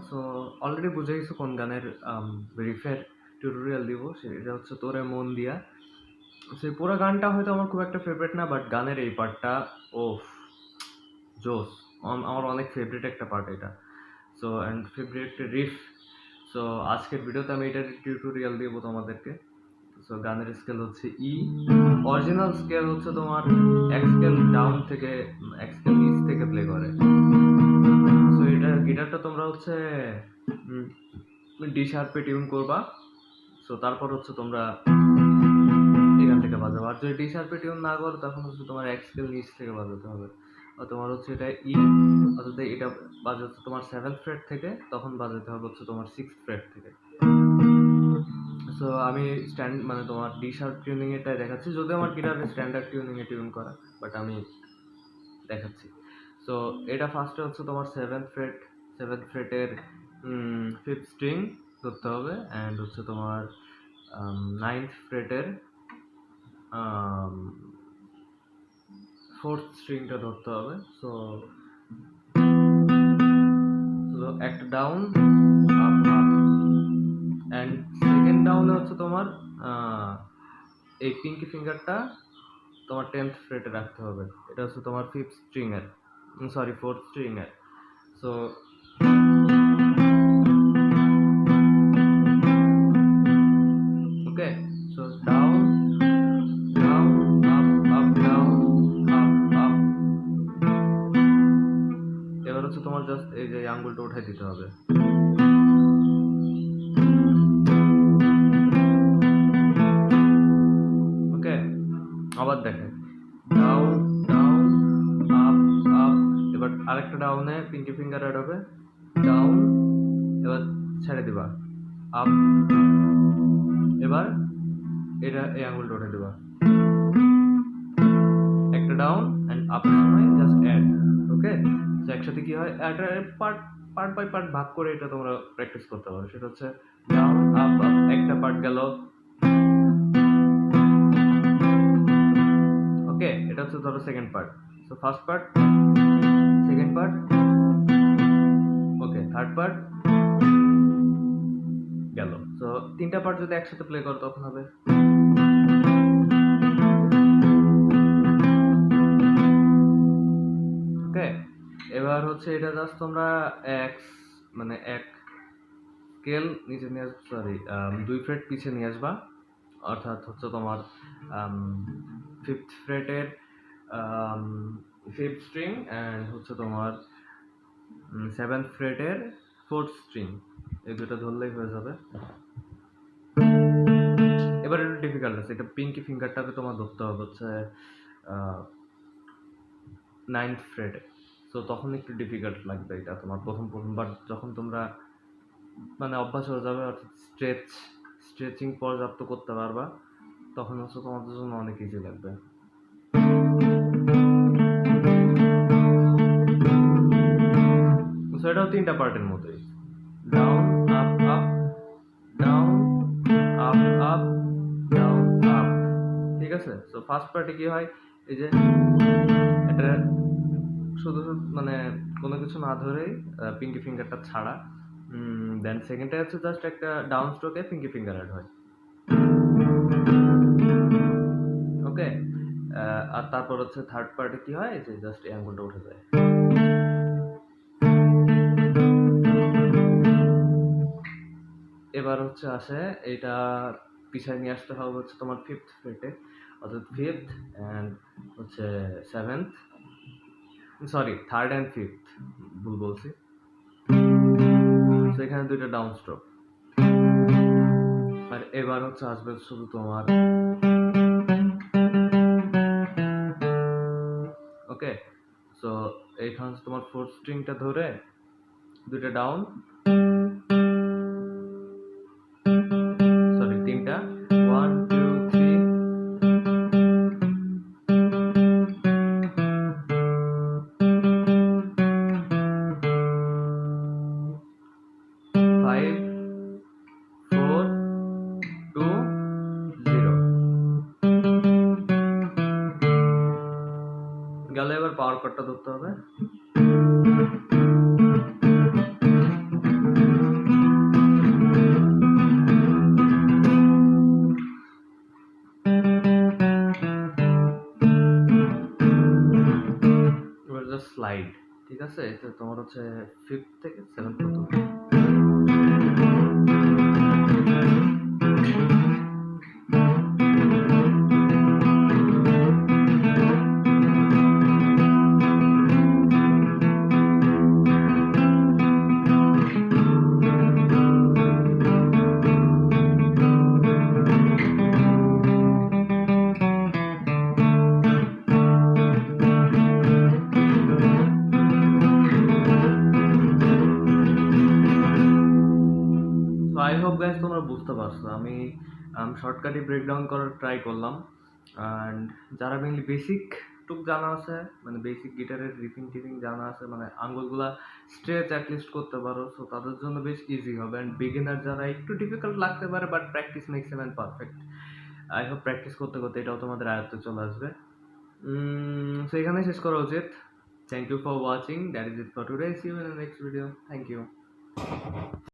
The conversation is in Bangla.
সো অলরেডি বুঝে গেছো কোন গানের রিফের টিউটোরিয়াল দিব, সেটা হচ্ছে তোরে মন দিয়া। সেই পুরো গানটা হয়তো আমার খুব একটা ফেভারিট না, বাট গানের এই পার্টটা ওফ জোস, আমার অনেক ফেভারিট একটা পার্ট এটা। So and favourite riff. So আজকের ভিডিওতে আমি এটার টিউটোরিয়াল দিব তোমাদেরকে। সো গানের স্কেল হচ্ছে ই, অরিজিনাল স্কেল হচ্ছে তোমার এক স্কেল ডাউন থেকে এক স্কেল নিচ থেকে প্লে করে। সো এটা গিটারটা তোমরা হচ্ছে ডি শার্পে টিউন করবা। সো তারপর হচ্ছে তোমরা এখান থেকে বাজাবো। আর যদি ডি শার্পে টিউন না করো তখন হচ্ছে তোমার এক স্কেল নিচ থেকে বাজাতে হবে। আর তোমার হচ্ছে এটা ই, অর্থাৎ এটা বাজাচ্ছে তোমার 7th ফ্রেট থেকে, তখন বাজাতে হবে হচ্ছে তোমার 6th ফ্রেট থেকে। সো আমি মানে তোমার ডি শার্প টিউনিং এটাই দেখাচ্ছি, যদিও আমার গিটারে স্ট্যান্ডার্ড টিউনিং এ টিউন করা, বাট আমি দেখাচ্ছি। সো এটা ফার্স্টে হচ্ছে তোমার 7th ফ্রেটের 5th স্ট্রিং ধরতে হবে, অ্যান্ড হচ্ছে তোমার 9th ফ্রেটের 4th স্ট্রিংটা ধরতে হবে। সো একটা down up up, and second ডাউনে হচ্ছে তোমার এই পিঙ্কি ফিঙ্গারটা তোমার 10th ফ্রেটে রাখতে হবে। এটা হচ্ছে তোমার 5th স্ট্রিং এর, সরি 4th স্ট্রিং এর। So okay, so down down up up down up up. এবার হচ্ছে তোমার জাস্ট এই যে আঙ্গুলটা উঠাই দিতে হবে। ওকে, আবার দেখে ডাউন ডাউন আপ আপ। এবার আরেকটা ডাউনে পিঙ্কি ফিঙ্গার অ্যাড হবে, ডাউন, এবার ছেড়ে দিবা আপ, এবার এটা এই আঙ্গুলটা উঠে দিবা। একটা ডাউন এন্ড আপ সময় জাস্ট অ্যাড। ওকে, তো একসাথে কি হয়, একটা পার্ট বাই পার্ট ভাগ করে এটা তোমরা প্র্যাকটিস করতে পারো। সেটা হচ্ছে ডাউন আপ আপ, একটা পার্ট গেল। ওকে, এটা হচ্ছে ধরো second part. So first part, second part, okay, third part গেল। সো তিনটা পার্ট যদি একসাথে প্লে করো তখন হবে। ওকে, এবার হচ্ছে এটা জাস্ট তোমরা এক স্কেল নিচে নিয়ে আসবা, সরি 2 ফ্রেট পিছিয়ে নিয়ে আসবা, অর্থাৎ হচ্ছে তোমার 5th ফ্রেটের 5th স্ট্রিং অ্যান্ড হচ্ছে তোমার 7th ফ্রেটের 4th স্ট্রিং, এই দুটো ধরলেই হয়ে যাবে। এবার একটু ডিফিকাল্ট আছে, এটা পিঙ্কি ফিঙ্গারটাকে তোমার ধরতে হবে হচ্ছে 9th ফ্রেটে। সো তখন একটু ডিফিকাল্ট লাগবে এটা তোমার প্রথমবার, যখন তোমরা মানে অভ্যাস হয়ে যাবে, অর্থাৎ স্ট্রেচিং পর্যাপ্ত করতে পারবা, তখন হচ্ছে তোমাদের জন্য অনেক ইজি লাগবে। এটাও তিনটা পার্টের মতোই, down up up, down up up, down up. ঠিক আছে, সো ফার্স্ট পার্টে কি হয়, এই যে এটা শুধু মানে কোনো কিছু না ধরেই পিঙ্কি ফিঙ্গারটা ছাড়া, দেন সেকেন্ডটা হচ্ছে জাস্ট একটা ডাউন স্ট্রোকে পিঙ্কি ফিঙ্গার অ্যাড হয়। ওকে, আর তারপর হচ্ছে থার্ড পার্টে কি হয়, যে জাস্ট এই আঙ্গুলটা উঠে যায়। এবার হচ্ছে আসে এটা পিছায় নিয়ে আসতে হবে হচ্ছে তোমার 5th ফ্রেটে, অর্থাৎ 5th অ্যান্ড হচ্ছে 7th, sorry 3rd and 5th, ভুল বলছি। তো এখানে দুইটা ডাউন স্ট্রোক। আর এবার হচ্ছে আসবে শুধু তোমার, ওকে, সো এইখানে তোমার 4th স্ট্রিংটা ধরে দুইটা ডাউন, সরি তিনটা, 1 2 3, 5 4 2 0 গেলে। এবার পাওয়ার কর্ডটা ধরতে হবে, স্লাইড, ঠিক আছে? তো তোমার হচ্ছে 5th থেকে 7th পর্যন্ত। আই হোপ গাইস তোমরা বুঝতে পারছো। আমি শর্টকাটে ব্রেকডাউন করার ট্রাই করলাম। অ্যান্ড যারা মেনলি বেসিক টুক জানা আছে, মানে বেসিক গিটারের রিফিং টিফিং জানা আছে, মানে আঙ্গুলগুলা স্ট্রেচ অ্যাটলিস্ট করতে পারো, সো তাদের জন্য বেশ ইজি হবে। অ্যান্ড বিগিনার যারা একটু ডিফিকাল্ট লাগতে পারে, but practice makes a man perfect. I hope practice করতে করতে এটাও তোমাদের আয়ত্তে চলে আসবে। সো এখানে শেষ করা উচিত। Thank you for watching, that is it for today, see you in the next video, thank you.